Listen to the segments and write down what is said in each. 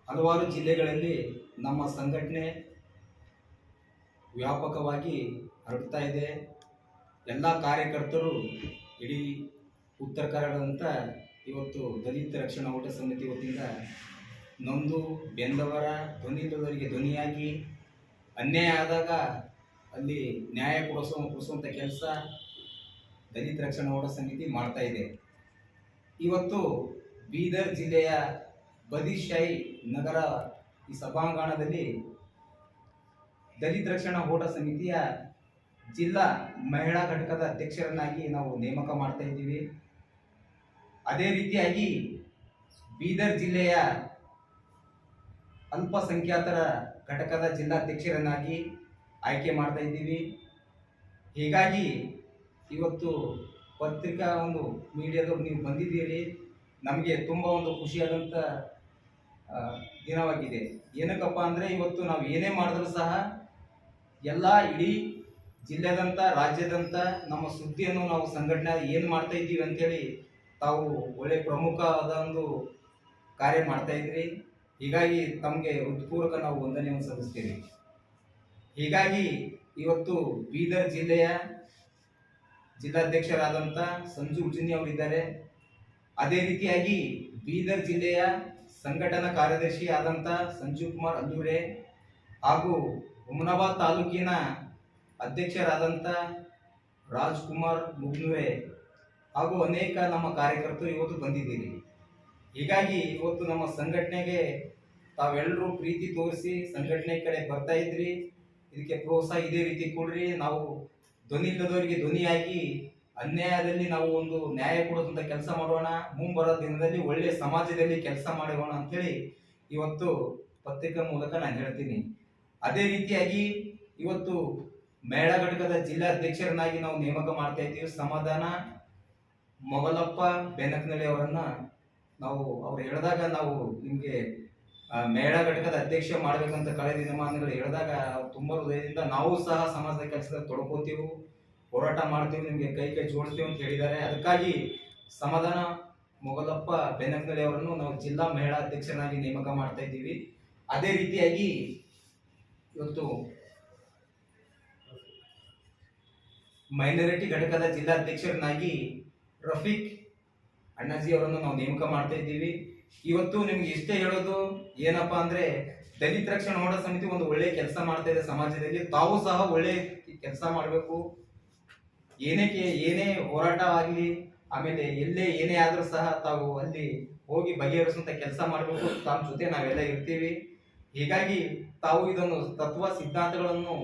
ಹಲವಾರು ಜಿಲ್ಲೆಗಳಲ್ಲಿ ನಮ್ಮ ಸಂಘಟನೆ ವ್ಯಾಪಕವಾಗಿ ಹರಡ್ತಾ ಇದೆ. ಎಲ್ಲ ಕಾರ್ಯಕರ್ತರು ಇಡೀ ಉತ್ತರ ಕನ್ನಡದಂತ ಇವತ್ತು ದಲಿತ ರಕ್ಷಣಾ ಹೋರಾಟ ಸಮಿತಿ ವತಿಯಿಂದ ನೊಂದು ಬೆಂದವರ ಧ್ವನಿಲ್ಲದವರಿಗೆ ಧ್ವನಿಯಾಗಿ ಅನ್ಯಾಯ ಆದಾಗ ಅಲ್ಲಿ ನ್ಯಾಯ ಕೊಡಿಸುವಂಥ ಕೆಲಸ ದಲಿತ ರಕ್ಷಣಾ ಹೋರಾಟ ಸಮಿತಿ ಮಾಡ್ತಾ ಇದೆ. ಇವತ್ತು ಬೀದರ್ ಜಿಲ್ಲೆಯ ಬದಿಶಾಹಿ ನಗರ ಈ ಸಭಾಂಗಣದಲ್ಲಿ ದಲಿತ ರಕ್ಷಣಾ ಹೋರಾಟ ಸಮಿತಿಯ ಜಿಲ್ಲಾ ಮಹಿಳಾ ಘಟಕದ ಅಧ್ಯಕ್ಷರನ್ನಾಗಿ ನಾವು ನೇಮಕ ಮಾಡ್ತಾ ಇದ್ದೀವಿ. ಅದೇ ರೀತಿಯಾಗಿ ಬೀದರ್ ಜಿಲ್ಲೆಯ ಅಲ್ಪಸಂಖ್ಯಾತರ ಘಟಕದ ಜಿಲ್ಲಾಧ್ಯಕ್ಷರನ್ನಾಗಿ ಆಯ್ಕೆ ಮಾಡ್ತಾ ಇದ್ದೀವಿ. ಹೀಗಾಗಿ ಇವತ್ತು ಪತ್ರಿಕಾ ಮೀಡಿಯಾದವ್ರು ನೀವು ಬಂದಿದ್ದೀರಿ, ನಮಗೆ ತುಂಬ ಖುಷಿಯಾದಂಥ ದಿನವಾಗಿದೆ. ಏನಕ್ಕಪ್ಪ ಅಂದರೆ ಇವತ್ತು ನಾವು ಏನೇ ಮಾಡಿದ್ರೂ ಸಹ ಎಲ್ಲ ಇಡೀ ಜಿಲ್ಲೆದಂಥ ರಾಜ್ಯದಂಥ ನಮ್ಮ ಸುದ್ದಿಯನ್ನು ನಾವು ಸಂಘಟನೆ ಏನು ಮಾಡ್ತಾ ಇದ್ದೀವಿ ಅಂತೇಳಿ ತಾವು ಒಳ್ಳೆ ಪ್ರಮುಖವಾದ ಕಾರ್ಯ ಮಾಡ್ತಾ ಇದ್ರಿ. ಹೀಗಾಗಿ ತಮಗೆ ಹೃತ್ಪೂರ್ವಕ ನಾವು ವಂದನೆಯನ್ನು ಸಲ್ಲಿಸ್ತೀವಿ. ಹೀಗಾಗಿ ಇವತ್ತು ಬೀದರ್ ಜಿಲ್ಲೆಯ ಜಿಲ್ಲಾಧ್ಯಕ್ಷರಾದಂಥ ಸಂಜು ಉಜ್ಜಿನಿ ಅವರಿದ್ದಾರೆ. ಅದೇ ರೀತಿಯಾಗಿ ಬೀದರ್ ಜಿಲ್ಲೆಯ ಸಂಘಟನಾ ಕಾರ್ಯದರ್ಶಿ ಆದಂಥ ಸಂಜೀವ್ ಕುಮಾರ್ ಅಲ್ಲೂರೆ ಹಾಗೂ ಹುಮನಾಬಾದ್ ತಾಲೂಕಿನ ಅಧ್ಯಕ್ಷರಾದಂಥ ರಾಜ್ಕುಮಾರ್ ಮುಗ್ನುವೆ ಹಾಗೂ ಅನೇಕ ನಮ್ಮ ಕಾರ್ಯಕರ್ತರು ಇವತ್ತು ಬಂದಿದ್ದೀರಿ. ಹೀಗಾಗಿ ಇವತ್ತು ನಮ್ಮ ಸಂಘಟನೆಗೆ ತಾವೆಲ್ಲರೂ ಪ್ರೀತಿ ತೋರಿಸಿ ಸಂಘಟನೆ ಕಡೆ ಬರ್ತಾ ಇದ್ರಿ. ಇದಕ್ಕೆ ಪ್ರೋತ್ಸಾಹ ಇದೇ ರೀತಿ ಕೊಡ್ರಿ. ನಾವು ಧ್ವನಿ ಇಲ್ಲದವರಿಗೆ ಧ್ವನಿಯಾಗಿ ಅನ್ಯಾಯದಲ್ಲಿ ನಾವು ನ್ಯಾಯ ಕೊಡುವಂಥ ಕೆಲಸ ಮಾಡೋಣ. ಮುಂಬರೋ ದಿನದಲ್ಲಿ ಒಳ್ಳೆಯ ಸಮಾಜದಲ್ಲಿ ಕೆಲಸ ಮಾಡೋಣ ಅಂತೇಳಿ ಇವತ್ತು ಪತ್ರಿಕಾ ಮೂಲಕ ನಾನು ಹೇಳ್ತೀನಿ. ಅದೇ ರೀತಿಯಾಗಿ ಇವತ್ತು ಮಹಿಳಾ ಘಟಕದ ಜಿಲ್ಲಾಧ್ಯಕ್ಷರನ್ನಾಗಿ ನಾವು ನೇಮಕ ಮಾಡ್ತಾ ಇದ್ದೀವಿ. ಸಮಾಧಾನ ಮೊಗಲಪ್ಪ ಬೆನಕನಳ್ಳಿ ಅವರನ್ನ ಅವ್ರು ಹೇಳಿದಾಗ ನಾವು ನಿಮಗೆ ಮಹಿಳಾ ಘಟಕದ ಅಧ್ಯಕ್ಷ ಮಾಡಬೇಕಂತ ಕಳೆದ ದಿನಮಾನಗಳು ಹೇಳಿದಾಗ ತುಂಬ ಹೃದಯದಿಂದ ನಾವು ಸಹ ಸಮಾಜದ ಕೆಲಸದಲ್ಲಿ ತೊಡ್ಕೋತೀವಿ, ಹೋರಾಟ ಮಾಡ್ತೀವಿ, ನಿಮಗೆ ಕೈ ಜೋಡಿಸ್ತೀವಿ ಅಂತ ಹೇಳಿದ್ದಾರೆ. ಅದಕ್ಕಾಗಿ ಸಮಾಧಾನ ಮೊಗಲಪ್ಪ ಬೆನಕನಳ್ಳಿ ಅವರನ್ನು ನಾವು ಜಿಲ್ಲಾ ಮಹಿಳಾ ಅಧ್ಯಕ್ಷರಾಗಿ ನೇಮಕ ಮಾಡ್ತಾ ಇದ್ದೀವಿ. ಅದೇ ರೀತಿಯಾಗಿ ಇವತ್ತು ಮೈನಾರಿಟಿ ಘಟಕದ ಜಿಲ್ಲಾಧ್ಯಕ್ಷರನ್ನಾಗಿ ರಫೀಕ್ ಅಣ್ಣಾಜಿ ಅವರನ್ನು ನಾವು ನೇಮಕ ಮಾಡ್ತಾ ಇದ್ದೀವಿ. ಇವತ್ತು ನಿಮ್ಗೆ ಇಷ್ಟೇ ಹೇಳೋದು ಏನಪ್ಪ ಅಂದ್ರೆ ದಲಿತ ರಕ್ಷಣಾ ಹೋರಾಟ ಸಮಿತಿ ಒಳ್ಳೆ ಕೆಲಸ ಮಾಡ್ತಾ ಇದೆ ಸಮಾಜದಲ್ಲಿ. ತಾವು ಸಹ ಒಳ್ಳೆ ಕೆಲಸ ಮಾಡಬೇಕು. ಏನೇ ಹೋರಾಟ ಆಗಲಿ, ಆಮೇಲೆ ಎಲ್ಲೇ ಏನೇ ಆದ್ರೂ ಸಹ ತಾವು ಅಲ್ಲಿ ಹೋಗಿ ಬಗೆಹರಿಸುವಂತ ಕೆಲಸ ಮಾಡಬೇಕು. ತಮ್ಮ ಜೊತೆ ನಾವೆಲ್ಲ ಇರ್ತೀವಿ. ಹೀಗಾಗಿ ತಾವು ಇದನ್ನು ತತ್ವ ಸಿದ್ಧಾಂತಗಳನ್ನು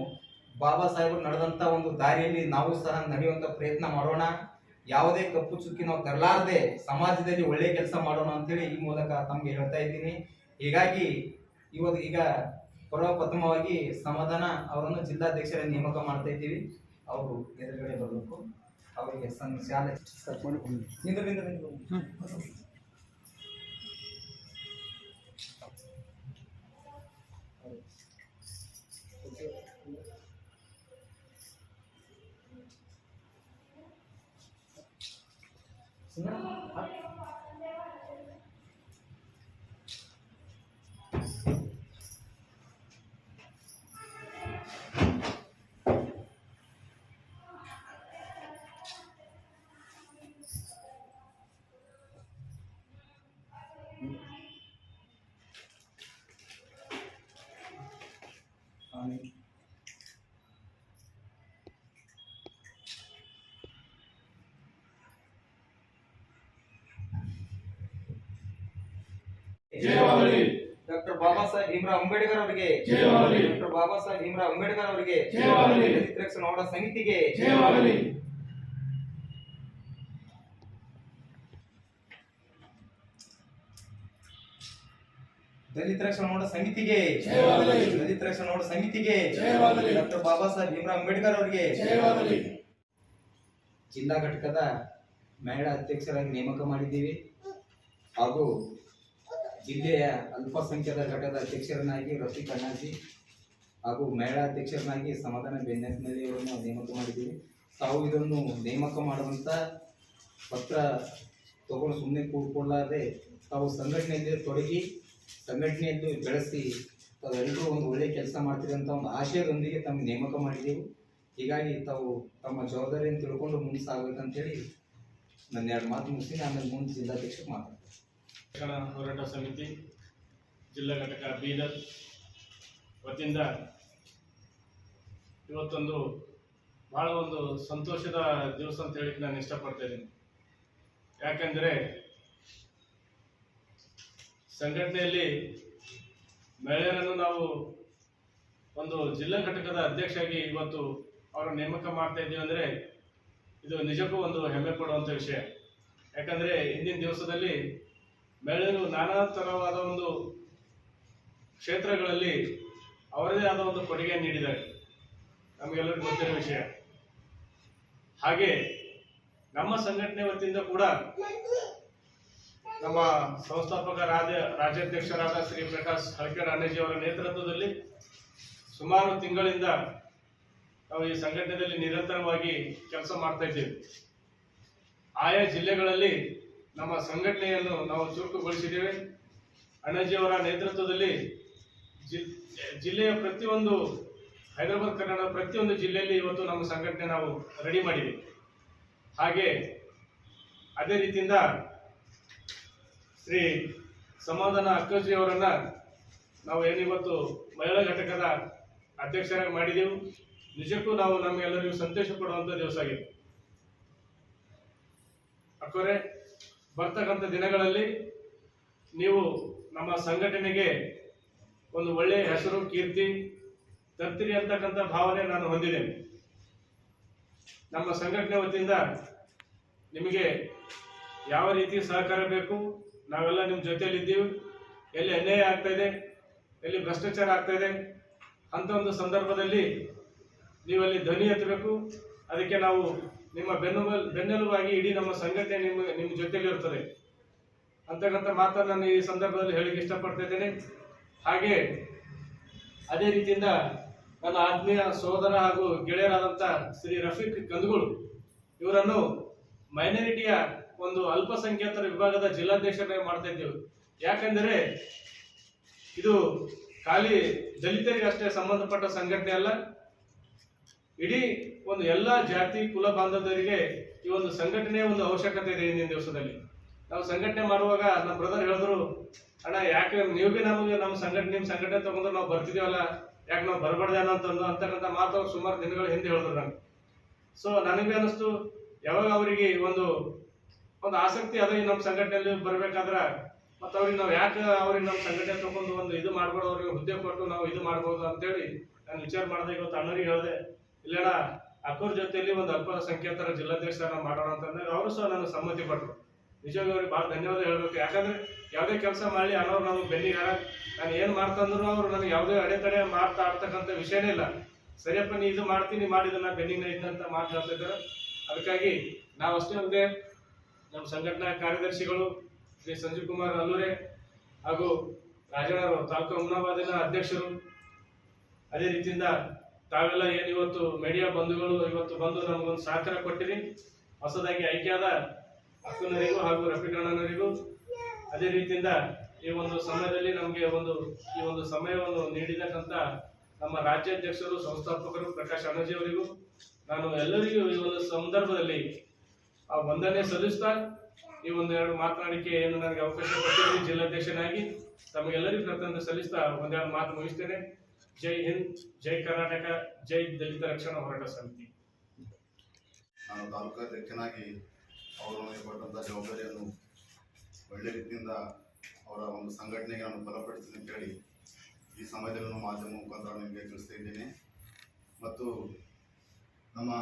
ಬಾಬಾ ಸಾಹೇಬರು ನಡೆದಂತ ದಾರಿಯಲ್ಲಿ ನಾವು ಸಹ ನಡೆಯುವಂತ ಪ್ರಯತ್ನ ಮಾಡೋಣ. ಯಾವುದೇ ಕಪ್ಪು ಚುಕ್ಕಿ ನಾವು ತರಲಾರದೆ ಸಮಾಜದಲ್ಲಿ ಒಳ್ಳೆ ಕೆಲಸ ಮಾಡೋಣ ಅಂತೇಳಿ ಈ ಮೂಲಕ ತಮಗೆ ಹೇಳ್ತಾ ಇದ್ದೀನಿ. ಹೀಗಾಗಿ ಈಗ ಪ್ರಥಮವಾಗಿ ಸಮಾಧಾನ ಅವರನ್ನು ಜಿಲ್ಲಾಧ್ಯಕ್ಷರ ನೇಮಕ ಮಾಡ್ತಾ ಇದ್ದೀವಿ. ಅವರು ಎದುರುಗಡೆ ಬರಬೇಕು. ಅವರಿಗೆ ಶಾಲೆ ಡಾಕ್ಟರ್ ಬಾಬಾ ಸಾಹೇಬ್ ಭೀಮರಾವ್ ಅಂಬೇಡ್ಕರ್ ಅವರಿಗೆ, ಡಾಕ್ಟರ್ ಬಾಬಾ ಸಾಹೇಬ್ ಭೀಮರಾವ್ ಅಂಬೇಡ್ಕರ್ ಅವರಿಗೆ, ದಲಿತ ರಕ್ಷಣಾ ಹೋರಾಟ ಸಮಿತಿಗೆ ದಲಿತ ರಕ್ಷಣಾ ಹೋರಾಟ ಸಮಿತಿಗೆ, ದಲಿತ ರಕ್ಷಣಾ ಹೋರಾಟ ಸಮಿತಿಗೆ, ಡಾಕ್ಟರ್ ಬಾಬಾ ಸಾಹೇಬ್ ಭೀಮರಾವ್ ಅಂಬೇಡ್ಕರ್ ಅವರಿಗೆ. ಜಿಲ್ಲಾ ಘಟಕದ ಮಹಿಳಾ ಅಧ್ಯಕ್ಷರಾಗಿ ನೇಮಕ ಮಾಡಿದ್ದೀವಿ. ಹಾಗೂ ಜಿಲ್ಲೆಯ ಅಲ್ಪಸಂಖ್ಯಾತ ಘಟಕದ ಅಧ್ಯಕ್ಷರನ್ನಾಗಿ ರಫೀಕ್ ಅಣ್ಣಾಜಿ ಹಾಗೂ ಮಹಿಳಾ ಅಧ್ಯಕ್ಷರನ್ನಾಗಿ ಸಮಾಧಾನ ಬೆನ್ನಕನಳ್ಳಿ ಅವರನ್ನು ನೇಮಕ ಮಾಡಿದ್ದೀವಿ. ತಾವು ಇದನ್ನು ನೇಮಕ ಮಾಡುವಂಥ ಪತ್ರ ತಗೊಂಡು ಸುಮ್ಮನೆ ಕೂಡ್ಕೊಳ್ಳಾದೆ ತಾವು ಸಂಘಟನೆಯಲ್ಲಿ ತೊಡಗಿ ಸಂಘಟನೆಯನ್ನು ಬೆಳೆಸಿ ತಾವೆಲ್ಲರೂ ಒಂದು ಒಳ್ಳೆಯ ಕೆಲಸ ಮಾಡ್ತೀರಿ ಅಂತ ಒಂದು ಆಶಯದೊಂದಿಗೆ ತಮ್ಮ ನೇಮಕ ಮಾಡಿದೆವು. ಹೀಗಾಗಿ ತಾವು ತಮ್ಮ ಜವಾಬ್ದಾರಿಯನ್ನು ತಿಳ್ಕೊಂಡು ಮುಂದೆ ಸಾಗಬೇಕಂತೇಳಿ ನನ್ನ 2 ಮಾತು ಮುಗಿಸ್ತೀನಿ. ಆಮೇಲೆ ಮುಂದೆ ಜಿಲ್ಲಾಧ್ಯಕ್ಷರು ಮಾತಾಡ್ತಾರೆ. ಶಿಕ್ಷಣ ಹೋರಾಟ ಸಮಿತಿ ಜಿಲ್ಲಾ ಘಟಕ ಬೀದರ್ ವತಿಯಿಂದ ಇವತ್ತೊಂದು ಭಾಳ ಒಂದು ಸಂತೋಷದ ದಿವಸ ಅಂತ ಹೇಳಿ ನಾನು ಇಷ್ಟಪಡ್ತಾ ಇದ್ದೀನಿ. ಯಾಕೆಂದರೆ ಸಂಘಟನೆಯಲ್ಲಿ ಮಹಿಳೆಯರನ್ನು ನಾವು ಒಂದು ಜಿಲ್ಲಾ ಘಟಕದ ಅಧ್ಯಕ್ಷರಾಗಿ ಇವತ್ತು ಅವರ ನೇಮಕ ಮಾಡ್ತಾ ಇದ್ದೀವಿ ಅಂದರೆ ಇದು ನಿಜಕ್ಕೂ ಒಂದು ಹೆಮ್ಮೆ ಪಡುವಂಥ ವಿಷಯ. ಯಾಕಂದರೆ ಇಂದಿನ ದಿವಸದಲ್ಲಿ ಮಹಿಳೆಯರು ನಾನಾ ಥರವಾದ ಒಂದು ಕ್ಷೇತ್ರಗಳಲ್ಲಿ ಅವರದೇ ಆದ ಒಂದು ಕೊಡುಗೆ ನೀಡಿದ್ದಾರೆ, ನಮಗೆಲ್ಲರಿಗೂ ಗೊತ್ತಿರೋ ವಿಷಯ. ಹಾಗೆ ನಮ್ಮ ಸಂಘಟನೆ ವತಿಯಿಂದ ಕೂಡ ನಮ್ಮ ಸಂಸ್ಥಾಪಕ ರಾಜ್ಯಾಧ್ಯಕ್ಷರಾದ ಶ್ರೀ ಪ್ರಕಾಶ್ ಹಳಕೇಡ್ ಅಣ್ಣಜಿ ಅವರ ನೇತೃತ್ವದಲ್ಲಿ ಸುಮಾರು ತಿಂಗಳಿಂದ ನಾವು ಈ ಸಂಘಟನೆಯಲ್ಲಿ ನಿರಂತರವಾಗಿ ಕೆಲಸ ಮಾಡ್ತಾ ಇದ್ದೇವೆ. ಆಯಾ ಜಿಲ್ಲೆಗಳಲ್ಲಿ ನಮ್ಮ ಸಂಘಟನೆಯನ್ನು ನಾವು ಚುರುಕುಗೊಳಿಸಿದ್ದೇವೆ. ಅಣ್ಣಜಿಯವರ ನೇತೃತ್ವದಲ್ಲಿ ಜಿಲ್ಲೆಯ ಪ್ರತಿಯೊಂದು ಹೈದರಾಬಾದ್ ಕರ್ನಾಟಕದ ಪ್ರತಿಯೊಂದು ಜಿಲ್ಲೆಯಲ್ಲಿ ಇವತ್ತು ನಮ್ಮ ಸಂಘಟನೆ ನಾವು ರೆಡಿ ಮಾಡಿದ್ದೀವಿ. ಹಾಗೆ ಅದೇ ರೀತಿಯಿಂದ ಶ್ರೀ ಸಮಾಧಾನ ಅಕ್ಕಜಿ ಅವರನ್ನ ನಾವು ಏನಿವತ್ತು ಮಹಿಳಾ ಘಟಕದ ಅಧ್ಯಕ್ಷರಾಗಿ ಮಾಡಿದೆವು. ನಿಜಕ್ಕೂ ನಾವು ನಮಗೆಲ್ಲರಿಗೂ ಸಂತೋಷ ಪಡುವಂಥ ದಿವಸ ಆಗಿದೆ. ಅಕ್ಕವರೇ, ಬರ್ತಕ್ಕಂಥ ದಿನಗಳಲ್ಲಿ ನೀವು ನಮ್ಮ ಸಂಘಟನೆಗೆ ಒಂದು ಒಳ್ಳೆಯ ಹೆಸರು ಕೀರ್ತಿ ತರ್ತೀರಿ ಅಂತಕ್ಕಂಥ ಭಾವನೆ ನಾನು ಹೊಂದಿದ್ದೇನೆ. ನಮ್ಮ ಸಂಘಟನೆ ವತಿಯಿಂದ ನಿಮಗೆ ಯಾವ ರೀತಿ ಸಹಕಾರ ಬೇಕು, ನಾವೆಲ್ಲ ನಿಮ್ಮ ಜೊತೆಯಲ್ಲಿದ್ದೀವಿ. ಎಲ್ಲಿ ಅನ್ಯಾಯ ಆಗ್ತಾ ಇದೆ, ಎಲ್ಲಿ ಭ್ರಷ್ಟಾಚಾರ ಆಗ್ತಾ ಇದೆ ಅಂತ ಒಂದು ಸಂದರ್ಭದಲ್ಲಿ ನೀವಲ್ಲಿ ಧ್ವನಿ ಎತ್ತಬೇಕು. ಅದಕ್ಕೆ ನಾವು ನಿಮ್ಮ ಬೆನ್ನೆಲುಬಾಗಿ ಇಡೀ ನಮ್ಮ ಸಂಘಟನೆ ನಿಮ್ಮ ಜೊತೆಯಲ್ಲಿರ್ತದೆ ಅಂತಕ್ಕಂಥ ಮಾತನ್ನು ನಾನು ಈ ಸಂದರ್ಭದಲ್ಲಿ ಹೇಳಿಕ್ಕೆ ಇಷ್ಟಪಡ್ತಾ ಇದ್ದೇನೆ. ಹಾಗೆ ಅದೇ ರೀತಿಯಿಂದ ನನ್ನ ಆತ್ಮೀಯ ಸಹೋದರ ಹಾಗೂ ಗೆಳೆಯರಾದಂಥ ಶ್ರೀ ರಫೀಕ್ ಕಂದಗೂಳು ಇವರನ್ನು ಮೈನಾರಿಟಿಯ ಒಂದು ಅಲ್ಪಸಂಖ್ಯಾತರ ವಿಭಾಗದ ಜಿಲ್ಲಾಧ್ಯಕ್ಷರಾಗಿ ಮಾಡ್ತಾ ಇದ್ದೇವೆ. ಯಾಕೆಂದರೆ ಇದು ಖಾಲಿ ದಲಿತರಿಗೆ ಅಷ್ಟೇ ಸಂಬಂಧಪಟ್ಟ ಸಂಘಟನೆ ಅಲ್ಲ, ಇಡೀ ಒಂದು ಎಲ್ಲ ಜಾತಿ ಕುಲ ಬಾಂಧವರಿಗೆ ಈ ಒಂದು ಸಂಘಟನೆಯ ಒಂದು ಅವಶ್ಯಕತೆ ಇದೆ. ಇಂದಿನ ದಿವಸದಲ್ಲಿ ನಾವು ಸಂಘಟನೆ ಮಾಡುವಾಗ ನಮ್ಮ ಬ್ರದರ್ ಹೇಳಿದ್ರು, ಅಣ್ಣ ಯಾಕೆ ನೀವು ಭೀ ನಮಗೆ ನಿಮ್ಮ ಸಂಘಟನೆ ತಗೊಂಡ್ರೆ ನಾವು ಬರ್ತಿದ್ದೀವಲ್ಲ, ಯಾಕೆ ನಾವು ಬರಬಾರ್ದೇನೋ ಅಂತಕ್ಕಂಥ ಮಾತು ಸುಮಾರು ದಿನಗಳ ಹಿಂದೆ ಹೇಳಿದ್ರು ನನಗೆ. ಸೊ ನನಗೆ ಅನ್ನಿಸ್ತು, ಯಾವಾಗ ಅವರಿಗೆ ಒಂದು ಆಸಕ್ತಿ ಅದ ಈ ನಮ್ಮ ಸಂಘಟನೆಯಲ್ಲಿ ಬರ್ಬೇಕಾದ್ರೆ, ಮತ್ತು ಅವ್ರಿಗೆ ನಾವು ಯಾಕೆ ಅವ್ರಿಗೆ ನಮ್ಮ ಸಂಘಟನೆ ತಗೊಂಡು ಒಂದು ಇದು ಮಾಡ್ಬೋದು, ಅವ್ರಿಗೆ ಹುದ್ದೆ ಕೊಟ್ಟು ನಾವು ಇದು ಮಾಡ್ಬೋದು ಅಂತೇಳಿ ನಾನು ವಿಚಾರ ಮಾಡಿದೆ. ಇವತ್ತು ಅಣ್ಣರಿಗೆ ಹೇಳಿದೆ, ಇಲ್ಲಣ್ಣ ಅಕ್ಕವ್ರ ಜೊತೆಯಲ್ಲಿ ಒಂದು ಅಲ್ಪಸಂಖ್ಯಾತರ ಜಿಲ್ಲಾಧ್ಯಕ್ಷರನ್ನ ಮಾಡೋಣ ಅಂತಂದ್ರೆ ಅವರು ಸಹ ನಾನು ಸಮ್ಮತಿ ಪಟ್ಟರು. ನಿಜವಾಗಿ ಅವ್ರಿಗೆ ಭಾಳ ಧನ್ಯವಾದ ಹೇಳ್ಬೇಕು. ಯಾಕಂದ್ರೆ ಯಾವುದೇ ಕೆಲಸ ಮಾಡಿ ಅನ್ನೋರು ನಮಗೆ ಬೆನ್ನಿಗಾರ, ನಾನು ಏನು ಮಾಡ್ತಂದ್ರು ಅವರು ನನಗೆ ಯಾವುದೇ ಅಡೆತಡೆ ಆಡ್ತಕ್ಕಂಥ ವಿಷಯನೇ ಇಲ್ಲ. ಸರಿಯಪ್ಪ ನೀ ಇದು ಮಾಡ್ತೀನಿ ಮಾಡಿದನ್ನ ಬೆನ್ನಿನ ಇದ್ದಂತ ಮಾತು ಹೇಳ್ತಿದ್ದಾರೆ. ಅದಕ್ಕಾಗಿ ನಾವು ಅಷ್ಟೇ ಅಲ್ಲದೆ ನಮ್ಮ ಸಂಘಟನಾ ಕಾರ್ಯದರ್ಶಿಗಳು ಶ್ರೀ ಸಂಜೀವ್ ಕುಮಾರ್ ಅಲ್ಲೂರೆ ಹಾಗೂ ರಾಜಣ್ಣವರು ತಾಲೂಕು ಹುಮ್ನಾಬಾದಿನ ಅಧ್ಯಕ್ಷರು, ಅದೇ ರೀತಿಯಿಂದ ತಾವೆಲ್ಲ ಏನು ಇವತ್ತು ಮೀಡಿಯಾ ಬಂಧುಗಳು ಇವತ್ತು ಬಂದು ನಮಗೊಂದು ಸಹಕಾರ ಕೊಟ್ಟಿರಿ. ಹೊಸದಾಗಿ ಆಯ್ಕೆಯಾದ ಅಕ್ಕನವರಿಗೂ ಹಾಗೂ ರಫೀಕಣ್ಣನವರಿಗೂ, ಅದೇ ರೀತಿಯಿಂದ ಈ ಒಂದು ಸಮಯದಲ್ಲಿ ನಮಗೆ ಈ ಒಂದು ಸಮಯವನ್ನು ನೀಡಿದಕ್ಕಂಥ ನಮ್ಮ ರಾಜ್ಯಾಧ್ಯಕ್ಷರು ಸಂಸ್ಥಾಪಕರು ಪ್ರಕಾಶ್ ಅಣ್ಣಜಿ ಅವರಿಗೂ ನಾನು ಎಲ್ಲರಿಗೂ ಈ ಒಂದು ಸಂದರ್ಭದಲ್ಲಿ ಆ ವಂದನೆ ಸಲ್ಲಿಸ್ತಾ ಈ ಒಂದು 2 ಮಾತನಾಡಿಕೆ ಏನು ನನಗೆ ಅವಕಾಶ ಕೊಟ್ಟಿದ್ದೀರಿ ಜಿಲ್ಲಾಧ್ಯಕ್ಷನಾಗಿ, ತಮಗೆಲ್ಲರಿಗೂ ಕೃತಜ್ಞತೆ ಸಲ್ಲಿಸ್ತಾ 1-2 ಮಾತು ಮುಗಿಸ್ತೇನೆ. ಜೈ ಹಿಂದ್, ಜೈ ಕರ್ನಾಟಕ, ಜೈ ದಲಿತ ರಕ್ಷಣಾ ಹೋರಾಟ ಸಮಿತಿ. ನಾನು ತಾಲೂಕಾಧ್ಯಕ್ಷನಾಗಿ ಅವರು ನನಗೆ ಕೊಟ್ಟಂಥ ಜವಾಬ್ದಾರಿಯನ್ನು ಒಳ್ಳೆ ರೀತಿಯಿಂದ ಅವರ ಒಂದು ಸಂಘಟನೆಗೆ ನಾನು ಬಲಪಡಿಸ್ತೀನಿ ಅಂತ ಹೇಳಿ ಈ ಸಮಯದಲ್ಲಿ ಮಾಧ್ಯಮ ಮುಖಾಂತರ ನಿಮಗೆ ತಿಳಿಸ್ತಾ ಇದ್ದೇನೆ. ಮತ್ತು ನಮ್ಮ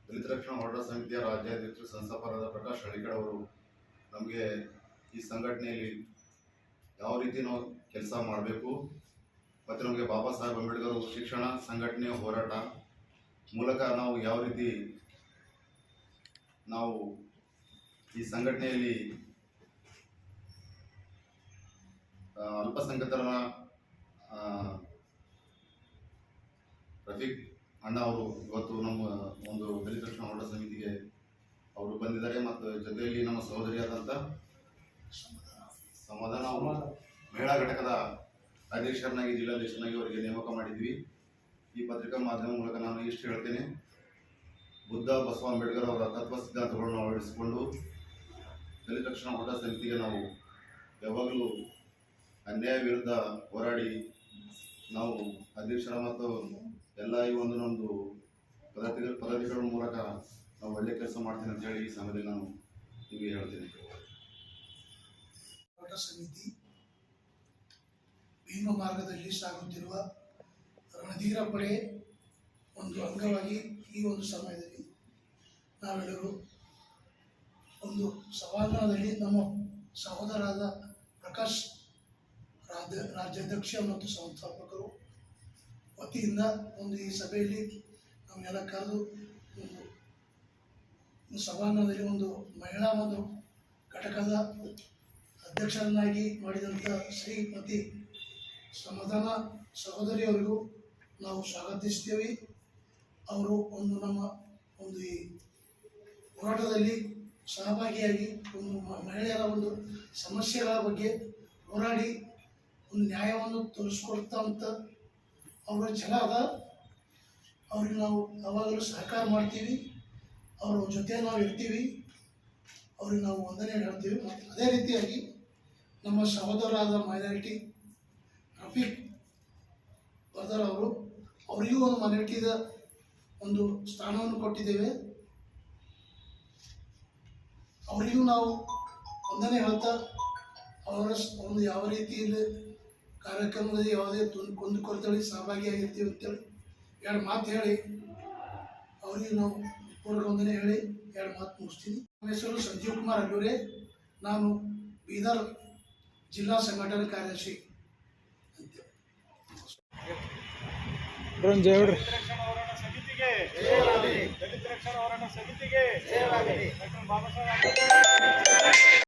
ದಲಿತ ರಕ್ಷಣಾ ಹೋರಾಟ ಸಮಿತಿಯ ರಾಜ್ಯಾಧ್ಯಕ್ಷರು ಸಂಸ್ಥಾಪಕರಾದ ಪ್ರಕಾಶ್ ಹಳಕೇಡ್ ಅವರು ನಮಗೆ ಈ ಸಂಘಟನೆಯಲ್ಲಿ ಯಾವ ರೀತಿ ನಾವು ಕೆಲಸ ಮಾಡಬೇಕು ಮತ್ತು ನಮಗೆ ಬಾಬಾ ಸಾಹೇಬ್ ಅಂಬೇಡ್ಕರ್ ಶಿಕ್ಷಣ ಸಂಘಟನೆಯ ಹೋರಾಟ ಮೂಲಕ ನಾವು ಯಾವ ರೀತಿ ನಾವು ಈ ಸಂಘಟನೆಯಲ್ಲಿ ಅಲ್ಪಸಂಖ್ಯಾತರ ರಫೀಕ್ ಅಣ್ಣ ಅವರು ಇವತ್ತು ನಮ್ಮ ಒಂದು ದಲಿತ ರಕ್ಷಣಾ ಹೋರಾಟ ಸಮಿತಿಗೆ ಅವರು ಬಂದಿದ್ದಾರೆ. ಮತ್ತು ಜೊತೆಯಲ್ಲಿ ನಮ್ಮ ಸಹೋದರಿಯಾದಂಥ ಸಮಾಧಾನ ಅವರು ಮಹಿಳಾ ಘಟಕದ ಅಧ್ಯಕ್ಷರನ್ನಾಗಿ ಜಿಲ್ಲಾಧ್ಯಕ್ಷರನ್ನಾಗಿ ಅವರಿಗೆ ನೇಮಕ ಮಾಡಿದ್ವಿ. ಈ ಪತ್ರಿಕಾ ಮಾಧ್ಯಮ ಮೂಲಕ ನಾನು ಇಷ್ಟು ಹೇಳ್ತೇನೆ, ಬುದ್ಧ ಬಸವ ಅಂಬೇಡ್ಕರ್ ಅವರ ತತ್ವ ಸಿದ್ಧಾಂತಗಳನ್ನು ಅಳವಡಿಸಿಕೊಂಡು ದಲಿತ ರಕ್ಷಣಾ ಹೋರಾಟ ಸಮಿತಿಗೆ ನಾವು ಯಾವಾಗಲೂ ಅನ್ಯಾಯ ವಿರುದ್ಧ ಹೋರಾಡಿ ನಾವು ಅಧ್ಯಕ್ಷರ ಮತ್ತು ಎಲ್ಲ ಈ ನಮ್ಮದು ಪದಾಧಿಕಾರಿಗಳ ಮೂಲಕ ನಾವು ಒಳ್ಳೆ ಕೆಲಸ ಮಾಡ್ತೇನೆ ಅಂತ ಹೇಳಿ ಈ ಸಮಯದಲ್ಲಿ ನಾನು ನಿಮಗೆ ಹೇಳ್ತೇನೆ. ಹೋರಾಟ ಸಮಿತಿ ಭೀಮ ಮಾರ್ಗದಲ್ಲಿ ಸಾಗುತ್ತಿರುವ ರಣಧೀರ ಪಡೆ ಒಂದು ಅಂಗವಾಗಿ ಈ ಒಂದು ಸಮಯದಲ್ಲಿ ನಾವೆಲ್ಲರೂ ಒಂದು ಸಭಾಂಗಣದಲ್ಲಿ ನಮ್ಮ ಸಹೋದರಾದ ಪ್ರಕಾಶ್ ರಾಜ್ಯಾಧ್ಯಕ್ಷ ಮತ್ತು ಸಂಸ್ಥಾಪಕರು ವತಿಯಿಂದ ಒಂದು ಈ ಸಭೆಯಲ್ಲಿ ನಮಗೆಲ್ಲ ಕರೆದು ಒಂದು ಸಭಾಂಗಣದಲ್ಲಿ ಒಂದು ಮಹಿಳಾ ಒಂದು ಘಟಕದ ಅಧ್ಯಕ್ಷರನ್ನಾಗಿ ಮಾಡಿದಂಥ ಶ್ರೀಮತಿ ಸಮಾಧಾನ ಸಹೋದರಿಯವರಿಗೂ ನಾವು ಸ್ವಾಗತಿಸ್ತೇವೆ. ಅವರು ಒಂದು ನಮ್ಮ ಒಂದು ಈ ಹೋರಾಟದಲ್ಲಿ ಸಹಭಾಗಿಯಾಗಿ ಒಂದು ಮಹಿಳೆಯರ ಒಂದು ಸಮಸ್ಯೆಗಳ ಬಗ್ಗೆ ಹೋರಾಡಿ ಒಂದು ನ್ಯಾಯವನ್ನು ತೋರಿಸ್ಕೊಡ್ತಂಥ ಅವರ ಛಲ ಅದ. ಅವ್ರಿಗೆ ನಾವು ಯಾವಾಗಲೂ ಸಹಕಾರ ಮಾಡ್ತೀವಿ, ಅವರ ಜೊತೆ ನಾವು ಇರ್ತೀವಿ, ಅವ್ರಿಗೆ ನಾವು ವಂದನೆ ಹೇಳ್ತೀವಿ. ಮತ್ತು ಅದೇ ರೀತಿಯಾಗಿ ನಮ್ಮ ಸಹೋದರರಾದ ಮೈನಾರಿಟಿ ರಫೀಕ್ ಬರ್ದರ್ ಅವರಿಗೂ ಒಂದು ಮೈನಾರಿಟಿದ ಒಂದು ಸ್ಥಾನವನ್ನು ಕೊಟ್ಟಿದ್ದೇವೆ. ಅವರಿಗೂ ನಾವು ವಂದನೆ ಹೇಳ್ತಾ ಅವರ ಒಂದು ಯಾವ ರೀತಿಯಲ್ಲಿ ಕಾರ್ಯಕ್ರಮದಲ್ಲಿ ಯಾವುದೇ ಕುಂದುಕೊರತೆಗಳಿಗೆ ಸಹಭಾಗಿಯಾಗಿರ್ತೀವಿ ಅಂತೇಳಿ ಎರಡು ಮಾತು ಹೇಳಿ ಅವರಿಗೆ ನಾವು ಪೂರ್ವಕ ವಂದನೆ ಹೇಳಿ ಎರಡು ಮಾತು ಮುಗಿಸ್ತೀನಿ. ನನ್ನ ಹೆಸರು ಸಂಜೀವ್ ಕುಮಾರ್ ಅಲ್ಲೂರೆ, ನಾನು ಬೀದರ್ ಜಿಲ್ಲಾ ಸಂಘಟನಾ ಕಾರ್ಯದರ್ಶಿ ಅಂತೇಳಿ. ದಲಿತ ರಕ್ಷಣಾ ಹೋರಾಟ ಸಮಿತಿಗೆ ದಲಿತ ರಕ್ಷಣಾ ಹೋರಾಟ ಸಮಿತಿಗೆ ಡಾಕ್ಟರ್ ಬಾಬಾ ಸಾಹೇಬ್ ಅಂಬೇಡ್ಕರ್